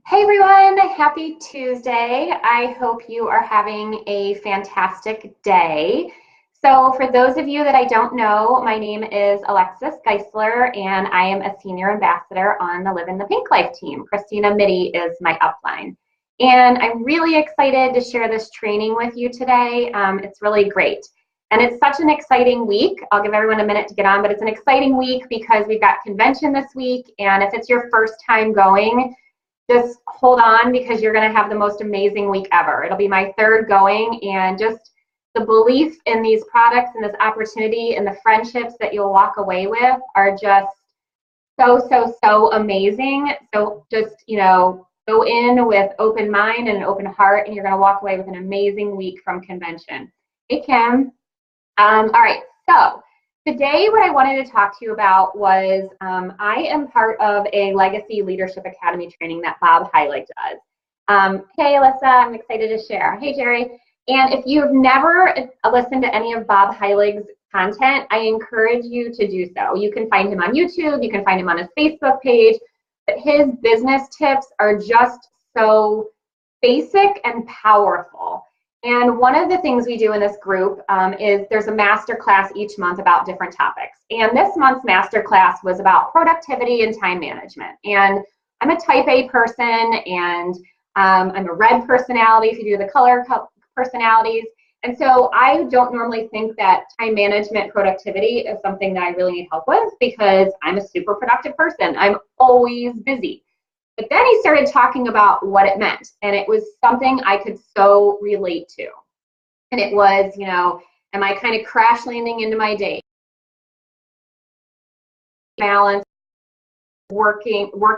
Hey everyone, happy Tuesday. I hope you are having a fantastic day. So for those of you that I don't know, my name is Alexis Geisler and I am a senior ambassador on the Live in the Pink Life team. Christina Mitty is my upline. And I'm really excited to share this training with you today. It's really great. And it's such an exciting week. I'll give everyone a minute to get on, but it's an exciting week because we've got convention this week. And if it's your first time going, just hold on because you're going to have the most amazing week ever. It'll be my third going, and just the belief in these products and this opportunity and the friendships that you'll walk away with are just so amazing. So just, go in with open mind and an open heart, and you're going to walk away with an amazing week from convention. Hey, Kim. All right, so today, what I wanted to talk to you about was I am part of a Legacy Leadership Academy training that Bob Heilig does. Hey, Alyssa, I'm excited to share. Hey, Jerry. And if you've never listened to any of Bob Heilig's content, I encourage you to do so. You can find him on YouTube. You can find him on his Facebook page. But his business tips are just so basic and powerful. And one of the things we do in this group is there's a master class each month about different topics. And this month's master class was about productivity and time management. And I'm a type A person, and I'm a red personality if you do the color personalities. And so I don't normally think that time management productivity is something that I really need help with because I'm a super productive person. I'm always busy. But then he started talking about what it meant, and it was something I could so relate to. And it was, am I kind of crash landing into my day? Balance, work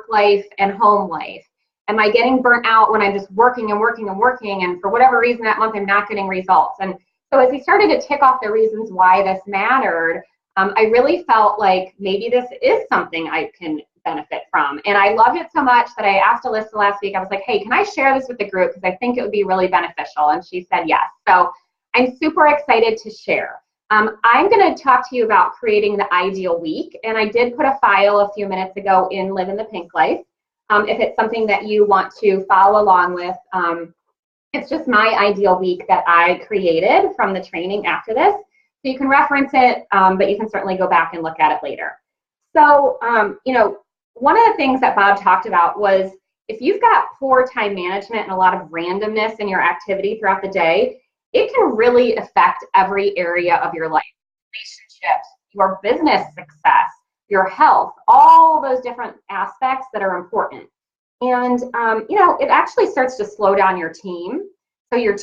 life and home life. Am I getting burnt out when I'm just working and working and working, and for whatever reason that month I'm not getting results? And so as he started to tick off the reasons why this mattered, I really felt like maybe this is something I can benefit from. And I loved it so much that I asked Alyssa last week, I was like, hey, can I share this with the group? Because I think it would be really beneficial. And she said yes. So I'm super excited to share. I'm going to talk to you about creating the ideal week. And I did put a file a few minutes ago in Live in the Pink Life. If it's something that you want to follow along with, it's just my ideal week that I created from the training after this. So you can reference it, but you can certainly go back and look at it later. So, one of the things that Bob talked about was if you've got poor time management and a lot of randomness in your activity throughout the day, it can really affect every area of your life, relationships, your business success, your health, all those different aspects that are important. And, it actually starts to slow down your team. So your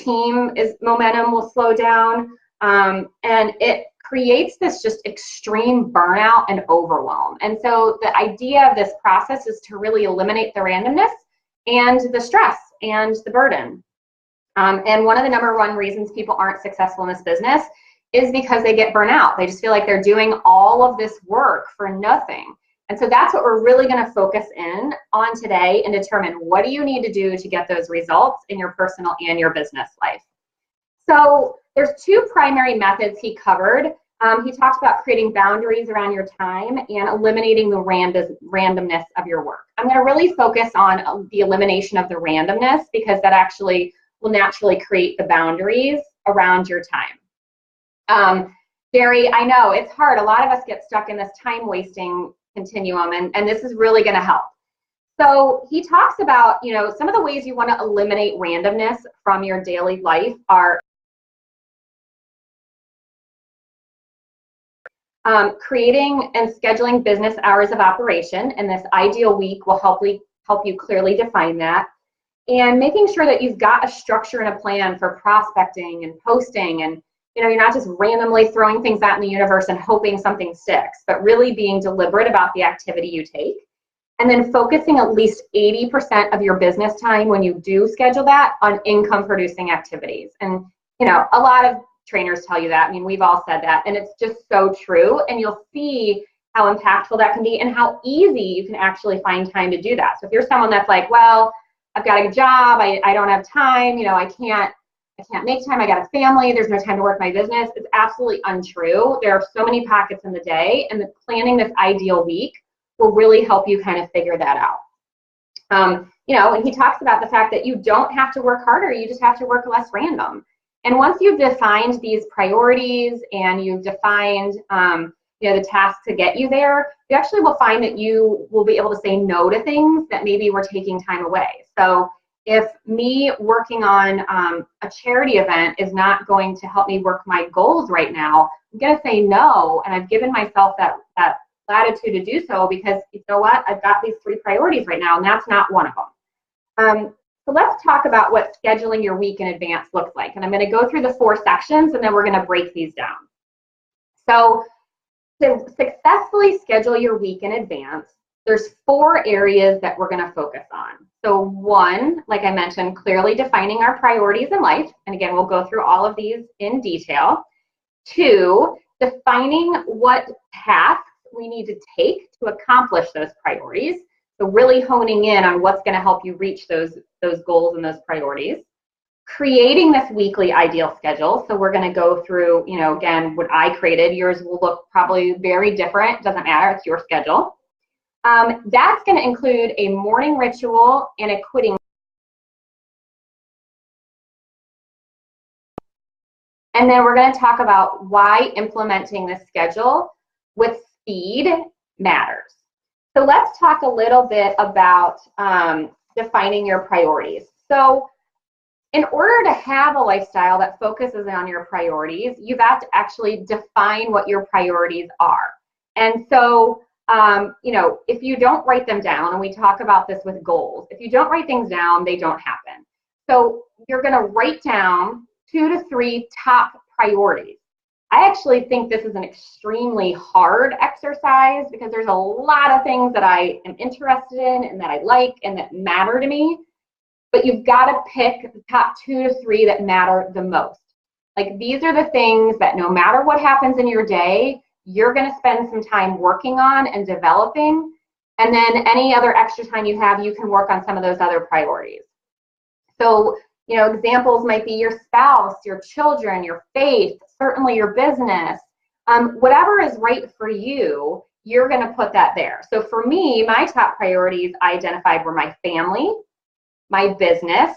momentum will slow down, and it creates this just extreme burnout and overwhelm. And so the idea of this process is to really eliminate the randomness and the stress and the burden. And one of the number one reasons people aren't successful in this business is because they get burnt out. They just feel like they're doing all of this work for nothing. And so that's what we're really going to focus in on today and determine what do you need to do to get those results in your personal and your business life. So there's two primary methods he covered. He talked about creating boundaries around your time and eliminating the randomness of your work. I'm going to really focus on the elimination of the randomness because that actually will naturally create the boundaries around your time. Jerry, I know it's hard. A lot of us get stuck in this time wasting continuum, and this is really going to help. So he talks about, some of the ways you want to eliminate randomness from your daily life are creating and scheduling business hours of operation, and this ideal week will help you clearly define that, and making sure that you've got a structure and a plan for prospecting and posting, and you're not just randomly throwing things out in the universe and hoping something sticks, but really being deliberate about the activity you take, and then focusing at least 80% of your business time when you do schedule that on income producing activities. And a lot of trainers tell you that. I mean, we've all said that, and it's just so true. And you'll see how impactful that can be and how easy you can actually find time to do that. So if you're someone that's like, well, I've got a job, I don't have time, I can't make time, I got a family, there's no time to work my business, it's absolutely untrue. There are so many pockets in the day, and planning this ideal week will really help you kind of figure that out. and he talks about the fact that you don't have to work harder, you just have to work less random. And once you've defined these priorities and you've defined the tasks to get you there, you actually will find that you will be able to say no to things that maybe were taking time away. So if me working on a charity event is not going to help me work my goals right now, I'm going to say no, and I've given myself that latitude to do so, because you know what, I've got these 3 priorities right now, and that's not one of them. So let's talk about what scheduling your week in advance looks like. And I'm going to go through the 4 sections, and then we're going to break these down. So to successfully schedule your week in advance, there's 4 areas that we're going to focus on. So 1, like I mentioned, clearly defining our priorities in life. And again, we'll go through all of these in detail. 2, defining what tasks we need to take to accomplish those priorities. So really honing in on what's going to help you reach those goals and those priorities. Creating this weekly ideal schedule. So we're going to go through, again, what I created. Yours will look probably very different. Doesn't matter. It's your schedule. That's going to include a morning ritual and a quitting. And then we're going to talk about why implementing this schedule with speed matters. So let's talk a little bit about defining your priorities. So in order to have a lifestyle that focuses on your priorities, you've got to actually define what your priorities are. And so, if you don't write them down, and we talk about this with goals, if you don't write things down, they don't happen. So you're going to write down 2 to 3 top priorities. I actually think this is an extremely hard exercise, because there's a lot of things that I am interested in and that I like and that matter to me. But you've got to pick the top 2 to 3 that matter the most. Like, these are the things that no matter what happens in your day, you're going to spend some time working on and developing. And then any other extra time you have, you can work on some of those other priorities. So, examples might be your spouse, your children, your faith, certainly your business. Whatever is right for you, you're going to put that there. So for me, my top priorities I identified were my family, my business,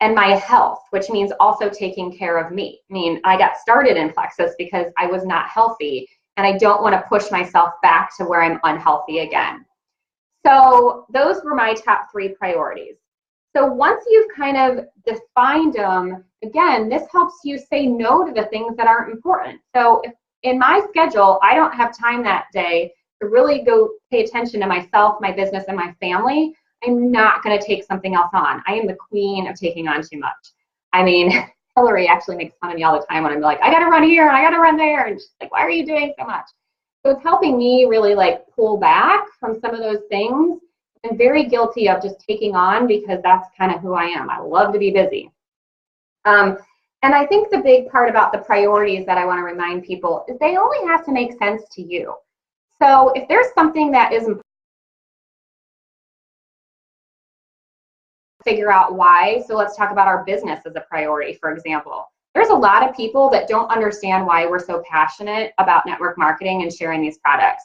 and my health, which means also taking care of me. I mean, I got started in Plexus because I was not healthy, and I don't want to push myself back to where I'm unhealthy again. So those were my top 3 priorities. So once you've kind of defined them, again, this helps you say no to the things that aren't important. So if in my schedule, I don't have time that day to really go pay attention to myself, my business, and my family, I'm not going to take something else on. I am the queen of taking on too much. I mean, Hillary actually makes fun of me all the time when I'm like, I got to run here and I got to run there. And she's like, why are you doing so much? So it's helping me really pull back from some of those things. I'm very guilty of just taking on, because that's kind of who I am. I love to be busy. And I think the big part about the priorities that I want to remind people is they only have to make sense to you. So if there's something that is important, figure out why. So let's talk about our business as a priority, for example. There's a lot of people that don't understand why we're so passionate about network marketing and sharing these products.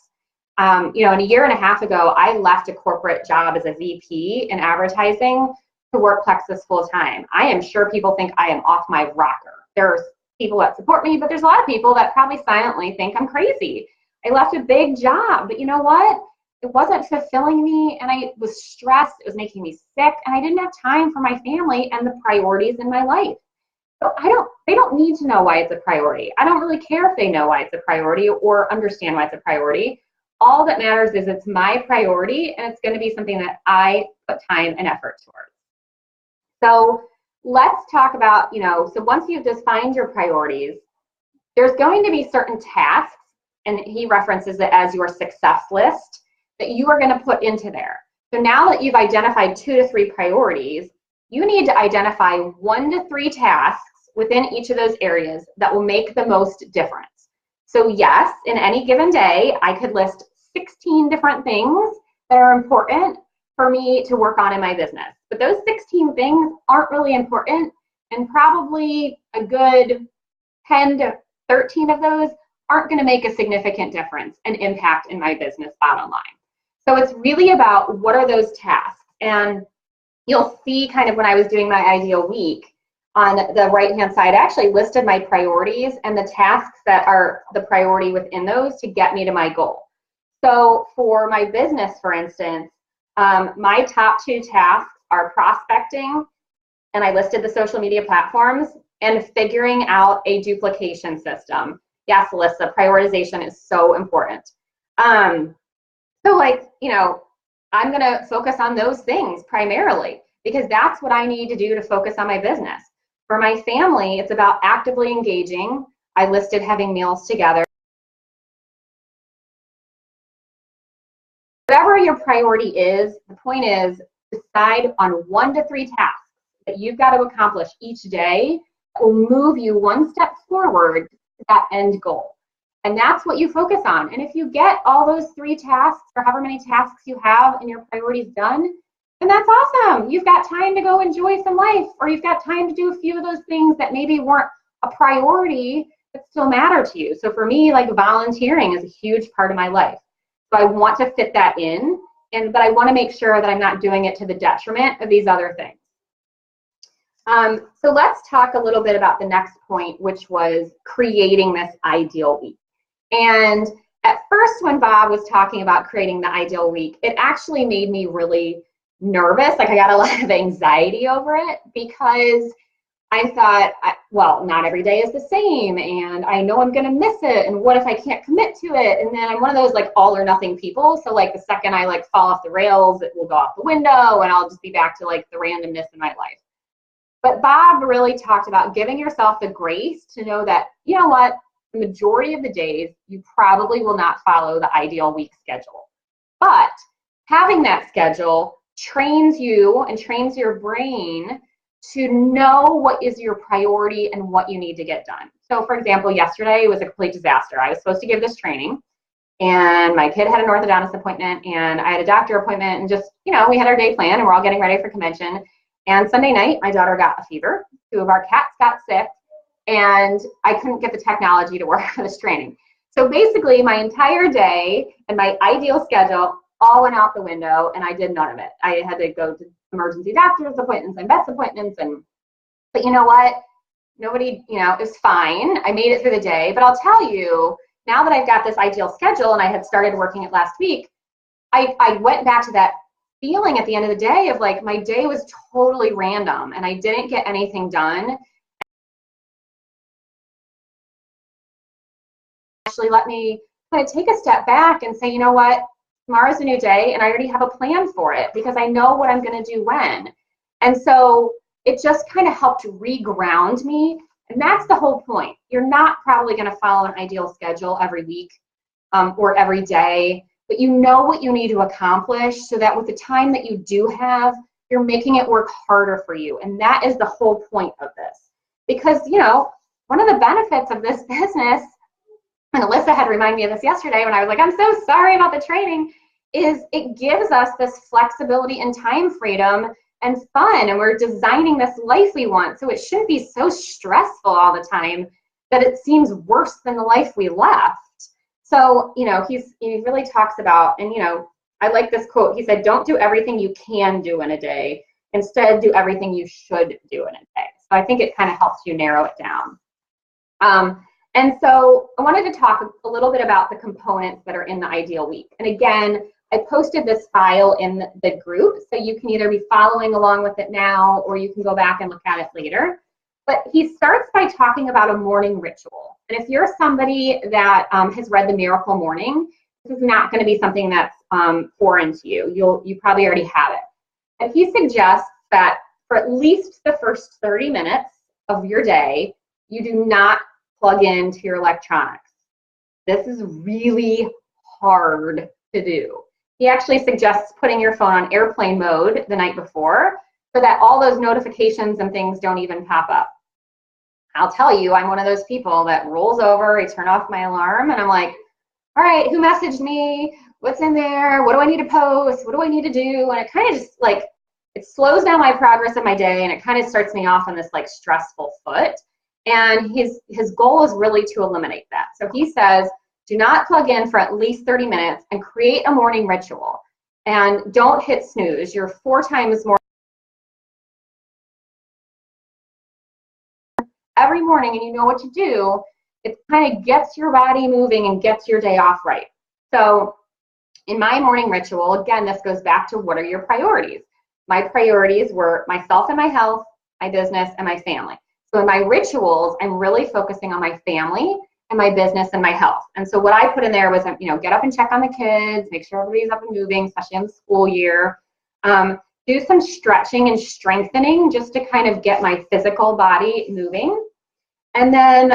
And a year and a half ago, I left a corporate job as a VP in advertising to work Plexus full time. I am sure people think I am off my rocker. There's people that support me, but there's a lot of people that probably silently think I'm crazy. I left a big job, but you know what? It wasn't fulfilling me, and I was stressed. It was making me sick, and I didn't have time for my family and the priorities in my life. So they don't need to know why it's a priority. I don't really care if they know why it's a priority or understand why it's a priority. All that matters is it's my priority, and it's going to be something that I put time and effort towards. So let's talk about, so once you've defined your priorities, there's going to be certain tasks, and he references it as your success list, that you are going to put into there. So now that you've identified 2 to 3 priorities, you need to identify 1 to 3 tasks within each of those areas that will make the most difference. So yes, in any given day, I could list 16 different things that are important for me to work on in my business. But those 16 things aren't really important, and probably a good 10 to 13 of those aren't going to make a significant difference and impact in my business bottom line. So it's really about what are those tasks. And you'll see kind of when I was doing my ideal week, on the right-hand side, I actually listed my priorities and the tasks that are the priority within those to get me to my goal. So for my business, for instance, my top 2 tasks are prospecting, and I listed the social media platforms, and figuring out a duplication system. Yes, Alyssa, prioritization is so important. So like, you know, I'm gonna focus on those things primarily because that's what I need to do to focus on my business. For my family, it's about actively engaging. I listed having meals together. Whatever your priority is, the point is decide on 1 to 3 tasks that you've got to accomplish each day that will move you one step forward to that end goal. And that's what you focus on. And if you get all those 3 tasks or however many tasks you have and your priorities done, then that's awesome. You've got time to go enjoy some life, or you've got time to do a few of those things that maybe weren't a priority but still matter to you. So for me, like volunteering is a huge part of my life. So I want to fit that in, but I want to make sure that I'm not doing it to the detriment of these other things. So let's talk a little bit about the next point, which was creating this ideal week. And at first, when Bob was talking about creating the ideal week, it actually made me really nervous. Like I got a lot of anxiety over it because I thought, well, not every day is the same, and I know I'm going to miss it, and what if I can't commit to it? And then I'm one of those like all or nothing people. So like the second I like fall off the rails, it will go out the window, and I'll just be back to like the randomness in my life. But Bob really talked about giving yourself the grace to know that, you know what, the majority of the days you probably will not follow the ideal week schedule. But having that schedule trains you and trains your brain to know what is your priority and what you need to get done. So for example, yesterday was a complete disaster. I was supposed to give this training, and my kid had an orthodontist appointment, and I had a doctor appointment, and just, you know, we had our day planned, and we're all getting ready for convention. And Sunday night, my daughter got a fever, 2 of our cats got sick, and I couldn't get the technology to work for this training. So basically, my entire day and my ideal schedule all went out the window, and I did none of it. I had to go to emergency doctor's appointments and vet's appointments, but you know what? Nobody, you know, it was fine. I made it through the day, but I'll tell you, now that I've got this ideal schedule and I had started working it last week, I went back to that feeling at the end of the day of like my day was totally random and I didn't get anything done. Actually let me kind of take a step back and say, you know what? Tomorrow's a new day, and I already have a plan for it because I know what I'm going to do when. And so it just kind of helped reground me. And that's the whole point. You're not probably going to follow an ideal schedule every week or every day, but you know what you need to accomplish so that with the time that you do have, you're making it work harder for you. And that is the whole point of this. Because, you know, one of the benefits of this business, and Alyssa had reminded me of this yesterday when I was like, I'm so sorry about the training, is it gives us this flexibility and time freedom and fun, and we're designing this life we want, so it shouldn't be so stressful all the time that it seems worse than the life we left. So, you know, he really talks about, and you know, I like this quote. He said, don't do everything you can do in a day. Instead, do everything you should do in a day. So I think it kind of helps you narrow it down. And so I wanted to talk a little bit about the components that are in the ideal week. And again, I posted this file in the group, so you can either be following along with it now or you can go back and look at it later. But he starts by talking about a morning ritual. And if you're somebody that has read The Miracle Morning, this is not going to be something that's foreign to you. You probably already have it. And he suggests that for at least the first 30 minutes of your day, you do not plug into your electronics. This is really hard to do. He actually suggests putting your phone on airplane mode the night before so that all those notifications and things don't even pop up. I'll tell you, I'm one of those people that rolls over, I turn off my alarm, and I'm like, all right, who messaged me? What's in there? What do I need to post? What do I need to do? And it kind of just like, it slows down my progress of my day, and it kind of starts me off on this like stressful foot. And his goal is really to eliminate that. So he says, do not plug in for at least 30 minutes and create a morning ritual. And don't hit snooze. You're 4 times more morning and you know what to do, it kind of gets your body moving and gets your day off right. So in my morning ritual, again, this goes back to what are your priorities? My priorities were myself and my health, my business, and my family. So in my rituals, I'm really focusing on my family and my business and my health. And so what I put in there was, get up and check on the kids, make sure everybody's up and moving, especially in the school year. Do some stretching and strengthening just to kind of get my physical body moving. And then,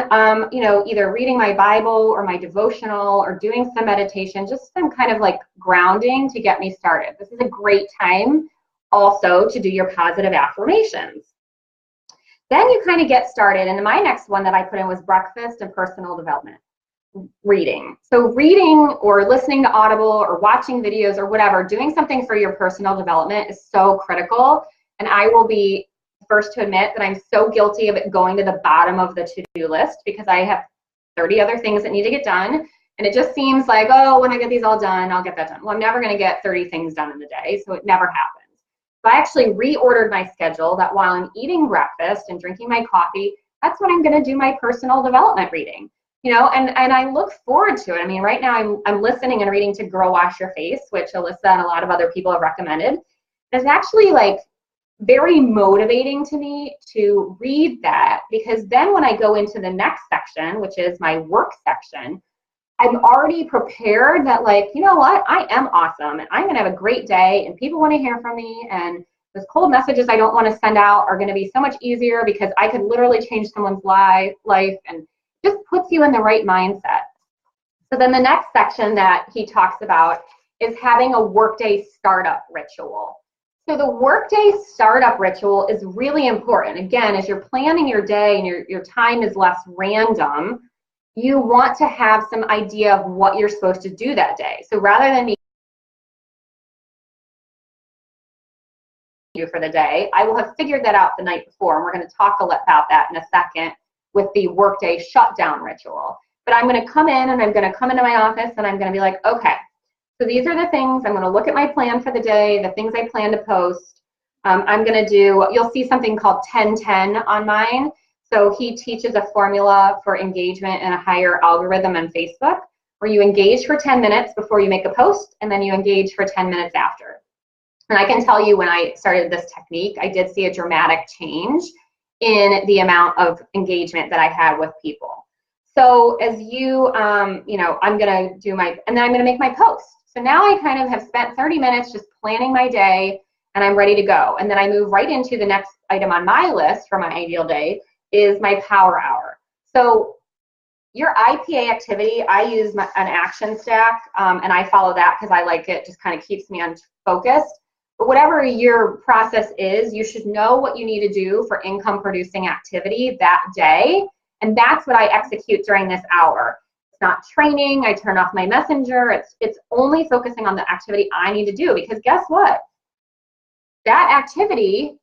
either reading my Bible or my devotional or doing some meditation, just some kind of like grounding to get me started. This is a great time also to do your positive affirmations. Then you kind of get started. And my next one that I put in was breakfast and personal development, reading. So reading or listening to Audible or watching videos or whatever, doing something for your personal development is so critical. And I will be first to admit that I'm so guilty of it going to the bottom of the to-do list because I have 30 other things that need to get done. And it just seems like, oh, when I get these all done, I'll get that done. Well, I'm never going to get 30 things done in the day, so it never happens. So I actually reordered my schedule that while I'm eating breakfast and drinking my coffee, that's when I'm going to do my personal development reading. And I look forward to it. I mean, right now I'm listening and reading to Girl Wash Your Face, which Alyssa and a lot of other people have recommended. It's actually like very motivating to me to read that, because then when I go into the next section, which is my work section, I'm already prepared that, like, you know what, I am awesome and I'm going to have a great day and people want to hear from me, and those cold messages I don't want to send out are going to be so much easier because I could literally change someone's life, and just puts you in the right mindset. So then the next section that he talks about is having a workday startup ritual. So the workday startup ritual is really important. Again, as you're planning your day and your time is less random, you want to have some idea of what you're supposed to do that day. So rather than me for the day, I will have figured that out the night before, and we're going to talk about that in a second with the workday shutdown ritual. But I'm going to come in and I'm going to come into my office and I'm going to be like, okay, so these are the things, I'm going to look at my plan for the day, the things I plan to post. I'm going to do, you'll see something called 10-10 on mine. So he teaches a formula for engagement in a higher algorithm on Facebook, where you engage for 10 minutes before you make a post, and then you engage for 10 minutes after. And I can tell you, when I started this technique, I did see a dramatic change in the amount of engagement that I had with people. So as you, I'm going to do and then I'm going to make my post. So now I kind of have spent 30 minutes just planning my day, and I'm ready to go. And then I move right into the next item on my list for my ideal day is my power hour. So your IPA activity, I use an action stack, and I follow that because I like it. Just kind of keeps me focused. But whatever your process is, you should know what you need to do for income producing activity that day. And that's what I execute during this hour. It's not training. I turn off my messenger. It's only focusing on the activity I need to do, because guess what? That activity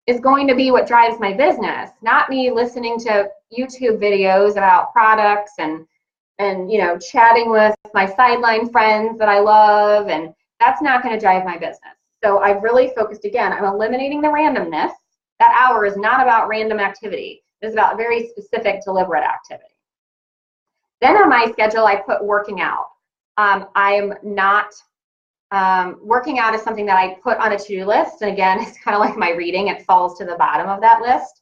is going to be what drives my business, not me listening to YouTube videos about products and chatting with my sideline friends that I love, and that's not going to drive my business. So I've really focused, again, I'm eliminating the randomness. That hour is not about random activity. It's about very specific, deliberate activity. Then on my schedule, I put working out. I'm not, working out is something that I put on a to-do list. And again, it's kind of like my reading. It falls to the bottom of that list.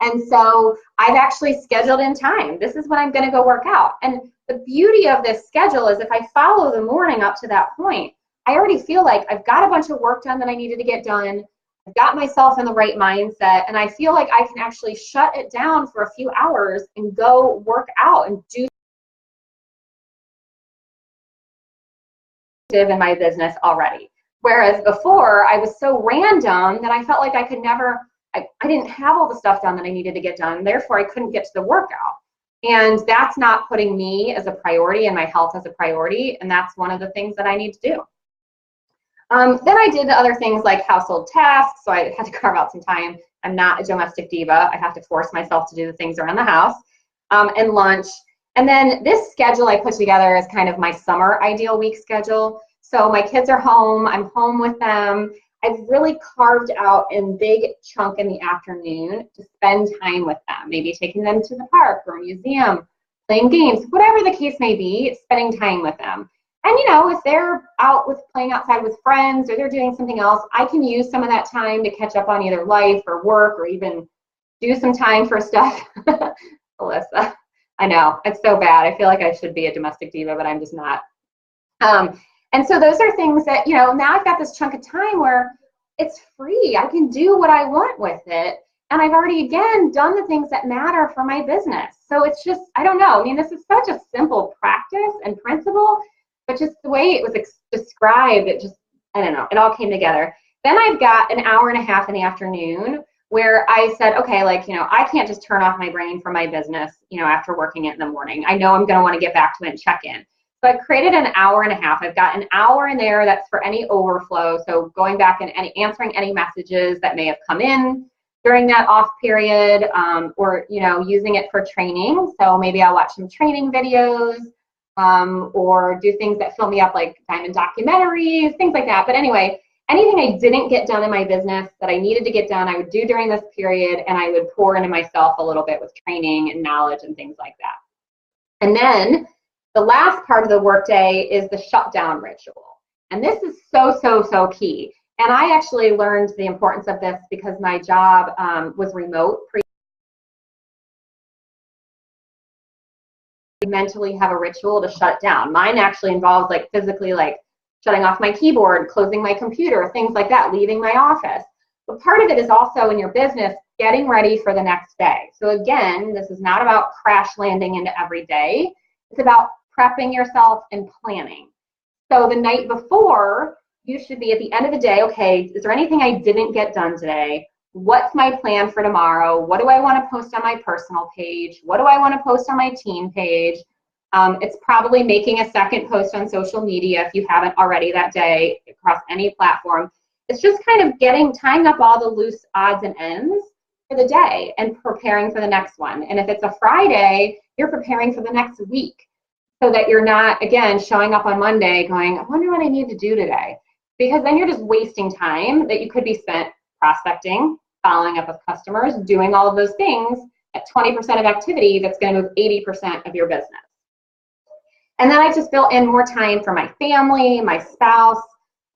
And so I've actually scheduled in time. This is when I'm going to go work out. And the beauty of this schedule is if I follow the morning up to that point, I already feel like I've got a bunch of work done that I needed to get done. I've got myself in the right mindset, and I feel like I can actually shut it down for a few hours and go work out and do in my business already. Whereas before, I was so random that I felt like I could never, I didn't have all the stuff done that I needed to get done. Therefore, I couldn't get to the workout. And that's not putting me as a priority and my health as a priority. And that's one of the things that I need to do. Then I did other things like household tasks, so I had to carve out some time. I'm not a domestic diva. I have to force myself to do the things around the house, and lunch. And then this schedule I put together is kind of my summer ideal week schedule. So my kids are home. I'm home with them. I've really carved out a big chunk in the afternoon to spend time with them, maybe taking them to the park or a museum, playing games, whatever the case may be, spending time with them. And, if they're out playing outside with friends or they're doing something else, I can use some of that time to catch up on either life or work or even do some time for stuff. Alyssa, I know, it's so bad. I feel like I should be a domestic diva, but I'm just not. And so those are things that, now I've got this chunk of time where it's free. I can do what I want with it. And I've already, again, done the things that matter for my business. So it's just, I don't know. I mean, this is such a simple practice and principle, but just the way it was described, it just, I don't know, it all came together. Then I've got an hour and a half in the afternoon where I said, okay, I can't just turn off my brain from my business, after working it in the morning. I know I'm going to want to get back to it and check in. So I've created an hour and a half. I've got an hour in there that's for any overflow. So going back and answering any messages that may have come in during that off period, or, using it for training. So maybe I'll watch some training videos, or do things that fill me up, like diamond documentaries, things like that. But anyway, anything I didn't get done in my business that I needed to get done, I would do during this period, and I would pour into myself a little bit with training and knowledge and things like that. And then the last part of the workday is the shutdown ritual. And this is so, so, so key. And I actually learned the importance of this because my job was remote. Mentally have a ritual to shut down. Mine actually involves physically shutting off my keyboard, closing my computer, things like that, leaving my office. But part of it is also in your business, getting ready for the next day. So again, this is not about crash landing into every day. It's about prepping yourself and planning. So the night before, you should be at the end of the day, okay, is there anything I didn't get done today? What's my plan for tomorrow? What do I want to post on my personal page? What do I want to post on my team page? It's probably making a second post on social media if you haven't already that day across any platform. It's just kind of tying up all the loose odds and ends for the day and preparing for the next one. And if it's a Friday, you're preparing for the next week so that you're not, again, showing up on Monday going, I wonder what I need to do today. Because then you're just wasting time that you could be spent prospecting, following up with customers, doing all of those things at 20% of activity that's going to move 80% of your business. And then I just built in more time for my family, my spouse.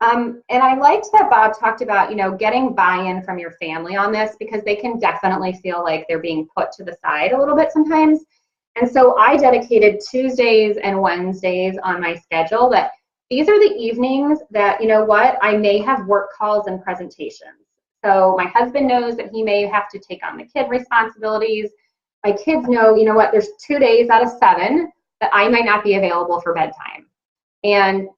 And I liked that Bob talked about, getting buy-in from your family on this because they can definitely feel like they're being put to the side a little bit sometimes. And so I dedicated Tuesdays and Wednesdays on my schedule that these are the evenings that, I may have work calls and presentations. So my husband knows that he may have to take on the kid responsibilities. My kids know, there's 2 days out of 7 that I might not be available for bedtime. And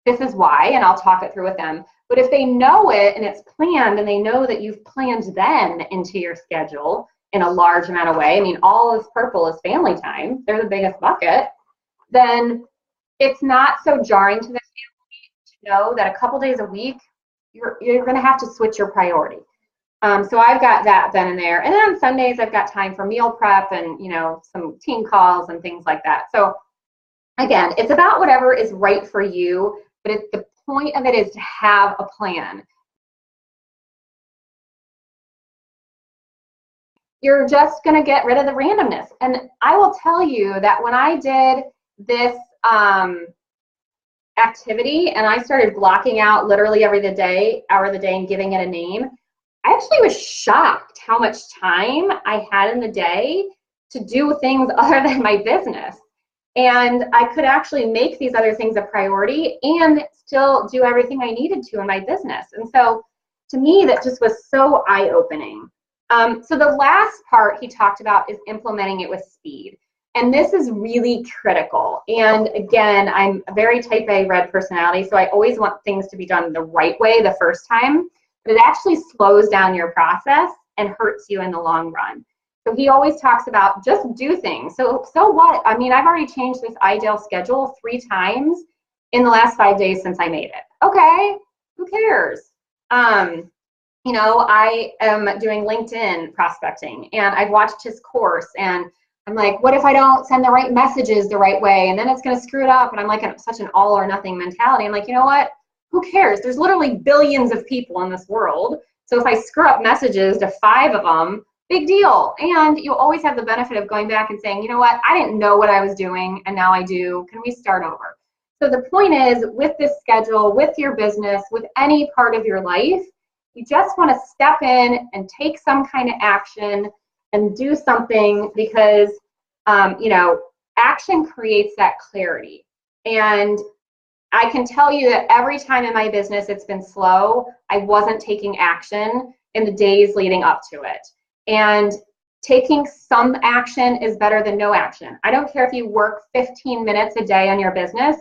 this is why, and I'll talk it through with them. But if they know it and it's planned and they know that you've planned them into your schedule in a large amount of way, I mean, all is purple is family time. They're the biggest bucket. Then it's not so jarring to the family to know that a couple days a week, you're going to have to switch your priority. So I've got that then and there. And then on Sundays, I've got time for meal prep and, some team calls and things like that. So again, it's about whatever is right for you, but the point of it is to have a plan. You're just going to get rid of the randomness. And I will tell you that when I did this activity and I started blocking out literally hour of the day and giving it a name, I actually was shocked how much time I had in the day to do things other than my business. And I could actually make these other things a priority and still do everything I needed to in my business. And so to me, that just was so eye-opening. So the last part he talked about is implementing it with speed. And this is really critical. And again, I'm a very type A red personality, so I always want things to be done the right way the first time. But it actually slows down your process and hurts you in the long run. So he always talks about just do things. So what? I mean, I've already changed this ideal schedule 3 times in the last 5 days since I made it. Okay, who cares? I am doing LinkedIn prospecting and I've watched his course and I'm like, what if I don't send the right messages the right way? And then it's going to screw it up. And I'm like such an all or nothing mentality. I'm like, you know what? who cares? There's literally billions of people in this world. So if I screw up messages to 5 of them, big deal. And you always have the benefit of going back and saying, you know what, I didn't know what I was doing and now I do. Can we start over? So the point is, with this schedule, with your business, with any part of your life, you just want to step in and take some kind of action and do something, because you know, action creates that clarity. And I can tell you that every time in my business it's been slow, I wasn't taking action in the days leading up to it. And taking some action is better than no action. I don't care if you work 15 minutes a day on your business.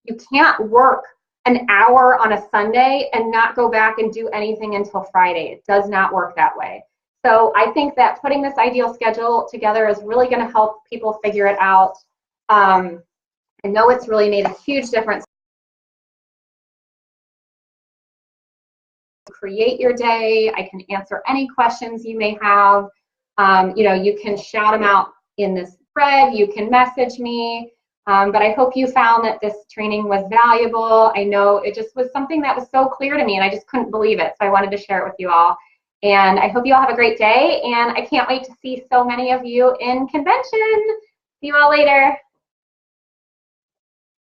You can't work an hour on a Sunday and not go back and do anything until Friday. It does not work that way. So I think that putting this ideal schedule together is really going to help people figure it out. I know it's really made a huge difference. Create your day. I can answer any questions you may have. You know, you can shout them out in this thread. You can message me. But I hope you found that this training was valuable. I know it just was something that was so clear to me, and I just couldn't believe it. So I wanted to share it with you all. And I hope you all have a great day. And I can't wait to see so many of you in convention. See you all later.